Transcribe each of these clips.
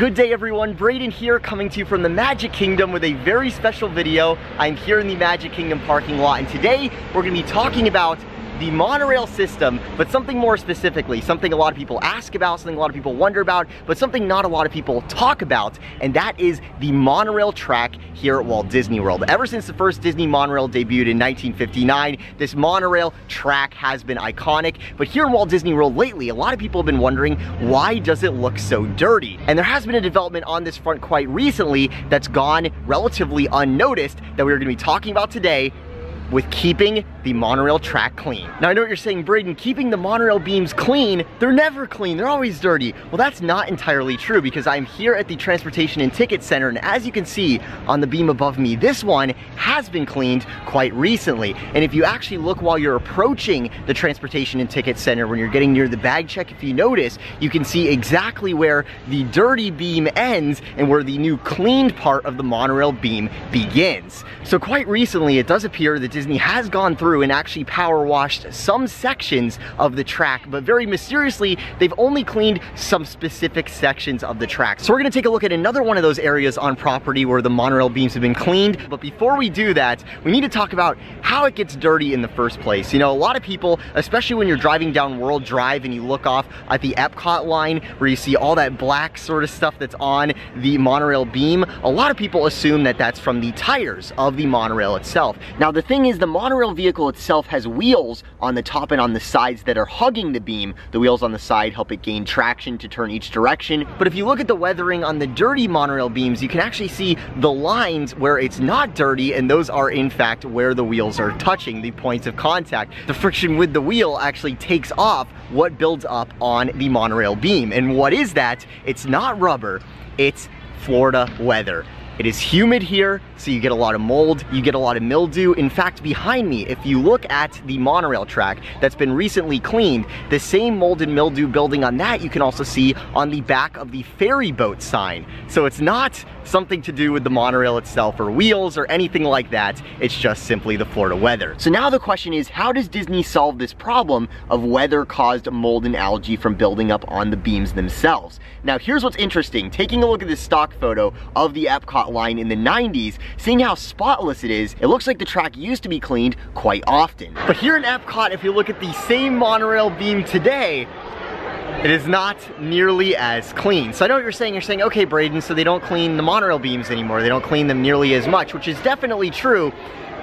Good day everyone, Braden here coming to you from the Magic Kingdom with a very special video. I'm here in the Magic Kingdom parking lot and today we're going to be talking about the monorail system, but something more specifically, something a lot of people ask about, something a lot of people wonder about, but something not a lot of people talk about, and that is the monorail track here at Walt Disney World. Ever since the first Disney monorail debuted in 1959, this monorail track has been iconic, but here in Walt Disney World lately, a lot of people have been wondering, why does it look so dirty? And there has been a development on this front quite recently that's gone relatively unnoticed that we're going to be talking about today with keeping the monorail track clean. Now I know what you're saying, Braden, keeping the monorail beams clean, they're never clean, they're always dirty. Well, that's not entirely true because I'm here at the Transportation and Ticket Center, and as you can see on the beam above me, this one has been cleaned quite recently. And if you actually look while you're approaching the Transportation and Ticket Center, when you're getting near the bag check, if you notice, you can see exactly where the dirty beam ends and where the new cleaned part of the monorail beam begins. So quite recently, it does appear that Disney has gone through and actually power washed some sections of the track, but very mysteriously, they've only cleaned some specific sections of the track. So we're gonna take a look at another one of those areas on property where the monorail beams have been cleaned. But before we do that, we need to talk about how it gets dirty in the first place. You know, a lot of people, especially when you're driving down World Drive and you look off at the Epcot line where you see all that black sort of stuff that's on the monorail beam, a lot of people assume that that's from the tires of the monorail itself. Now the thing is, the monorail vehicle itself has wheels on the top and on the sides that are hugging the beam. The wheels on the side help it gain traction to turn each direction. But if you look at the weathering on the dirty monorail beams, you can actually see the lines where it's not dirty, and those are in fact where the wheels are touching, the points of contact. The friction with the wheel actually takes off what builds up on the monorail beam. And what is that? It's not rubber, it's Florida weather. It is humid here, so you get a lot of mold, you get a lot of mildew. In fact, behind me, if you look at the monorail track that's been recently cleaned, the same mold and mildew building on that you can also see on the back of the ferry boat sign. So it's not something to do with the monorail itself or wheels or anything like that, it's just simply the Florida weather. So now the question is, how does Disney solve this problem of weather-caused mold and algae from building up on the beams themselves? Now here's what's interesting, taking a look at this stock photo of the Epcot line in the 90s, seeing how spotless it is, it looks like the track used to be cleaned quite often. But here in Epcot, if you look at the same monorail beam today, it is not nearly as clean. So I know what you're saying. You're saying, okay, Braden, so they don't clean the monorail beams anymore. They don't clean them nearly as much, which is definitely true.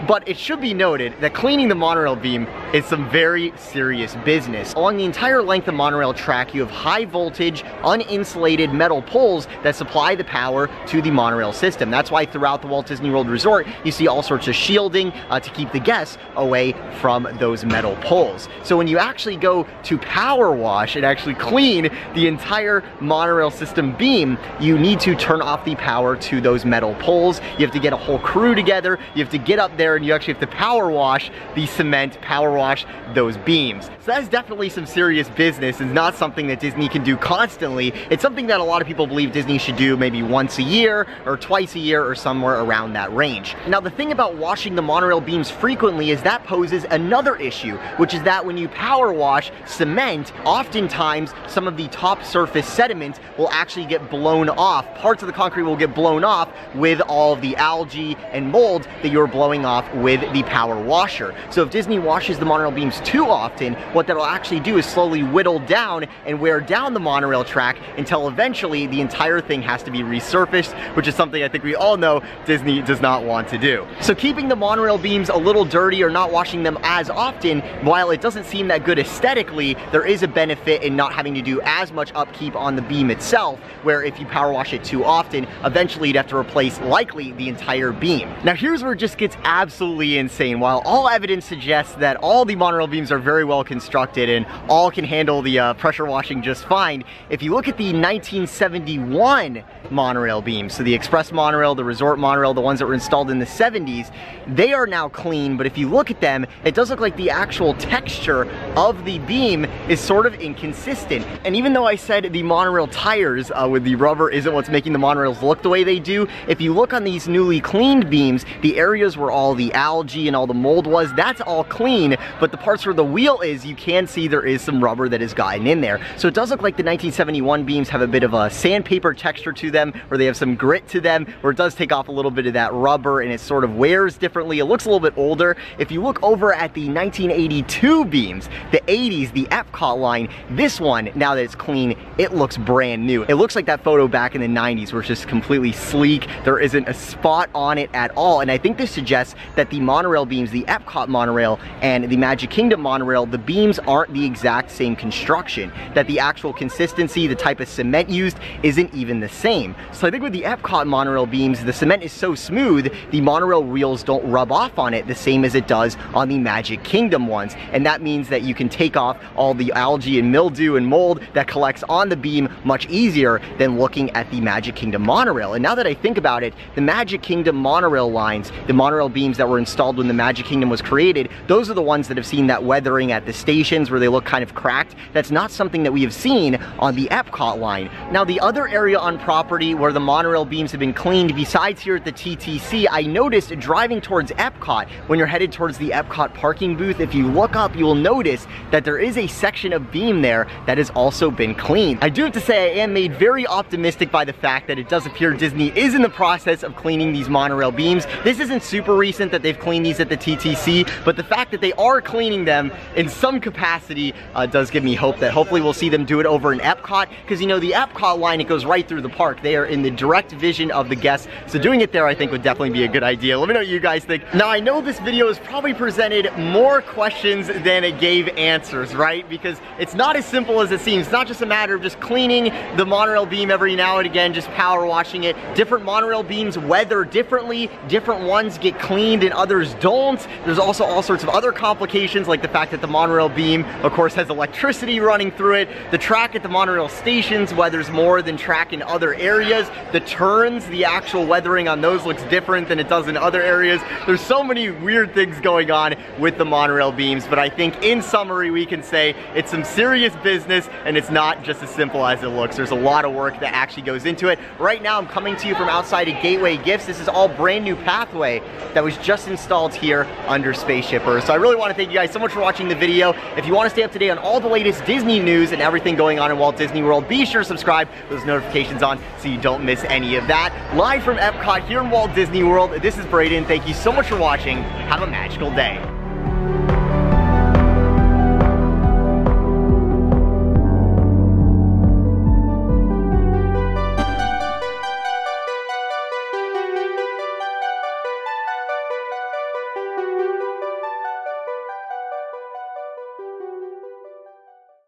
But it should be noted that cleaning the monorail beam is some very serious business. Along the entire length of monorail track, you have high voltage, uninsulated metal poles that supply the power to the monorail system. That's why throughout the Walt Disney World Resort, you see all sorts of shielding to keep the guests away from those metal poles. So when you actually go to power wash and actually clean the entire monorail system beam, you need to turn off the power to those metal poles. You have to get a whole crew together. You have to get up there and you actually have to power wash the cement, power wash those beams. So that's definitely some serious business and not something that Disney can do constantly. It's something that a lot of people believe Disney should do maybe once a year or twice a year or somewhere around that range. Now the thing about washing the monorail beams frequently is that poses another issue, which is that when you power wash cement, oftentimes some of the top surface sediment will actually get blown off. Parts of the concrete will get blown off with all of the algae and mold that you're blowing off with the power washer. So if Disney washes the monorail beams too often, what that'll actually do is slowly whittle down and wear down the monorail track until eventually the entire thing has to be resurfaced, which is something I think we all know Disney does not want to do. So keeping the monorail beams a little dirty or not washing them as often, while it doesn't seem that good aesthetically, there is a benefit in not having to do as much upkeep on the beam itself, where if you power wash it too often, eventually you'd have to replace likely the entire beam. Now here's where it just gets absolutely insane. While all evidence suggests that all the monorail beams are very well constructed and all can handle the pressure washing just fine, if you look at the 1971 monorail beams, so the express monorail, the resort monorail, the ones that were installed in the 70s, they are now clean, but if you look at them, it does look like the actual texture of the beam is sort of inconsistent. second. And even though I said the monorail tires with the rubber isn't what's making the monorails look the way they do, if you look on these newly cleaned beams, the areas where all the algae and all the mold was, that's all clean, but the parts where the wheel is, you can see there is some rubber that has gotten in there. So it does look like the 1971 beams have a bit of a sandpaper texture to them, or they have some grit to them, where it does take off a little bit of that rubber and it sort of wears differently. It looks a little bit older. If you look over at the 1982 beams, the 80s, the Epcot line, this one, now that it's clean, it looks brand new. It looks like that photo back in the 90s where it's just completely sleek. There isn't a spot on it at all. And I think this suggests that the monorail beams, the Epcot monorail and the Magic Kingdom monorail, the beams aren't the exact same construction, that the actual consistency, the type of cement used isn't even the same. So I think with the Epcot monorail beams, the cement is so smooth, the monorail wheels don't rub off on it the same as it does on the Magic Kingdom ones. And that means that you can take off all the algae and mildew and mold that collects on the beam much easier than looking at the Magic Kingdom monorail. And now that I think about it, the Magic Kingdom monorail lines, the monorail beams that were installed when the Magic Kingdom was created, those are the ones that have seen that weathering at the stations where they look kind of cracked. That's not something that we have seen on the Epcot line. Now, the other area on property where the monorail beams have been cleaned, besides here at the TTC, I noticed driving towards Epcot, when you're headed towards the Epcot parking booth, if you look up, you will notice that there is a section of beam there that has also been cleaned. I do have to say I am made very optimistic by the fact that it does appear Disney is in the process of cleaning these monorail beams. This isn't super recent that they've cleaned these at the TTC, but the fact that they are cleaning them in some capacity does give me hope that hopefully we'll see them do it over in Epcot, because you know the Epcot line, it goes right through the park. They are in the direct vision of the guests, so doing it there I think would definitely be a good idea. Let me know what you guys think. Now, I know this video has probably presented more questions than it gave answers, right? Because it's not as simple as it seems. It's not just a matter of just cleaning the monorail beam every now and again, just power washing it. Different monorail beams weather differently. Different ones get cleaned and others don't. There's also all sorts of other complications, like the fact that the monorail beam, of course, has electricity running through it. The track at the monorail stations weathers more than track in other areas. The turns, the actual weathering on those looks different than it does in other areas. There's so many weird things going on with the monorail beams, but I think in summary we can say it's some serious business and it's not just as simple as it looks. There's a lot of work that actually goes into it. Right now I'm coming to you from outside of Gateway Gifts. This is all brand new pathway that was just installed here under Spaceship Earth. So I really want to thank you guys so much for watching the video. If you want to stay up to date on all the latest Disney news and everything going on in Walt Disney World, be sure to subscribe with those notifications on so you don't miss any of that. Live from Epcot here in Walt Disney World, this is Braden. Thank you so much for watching. Have a magical day.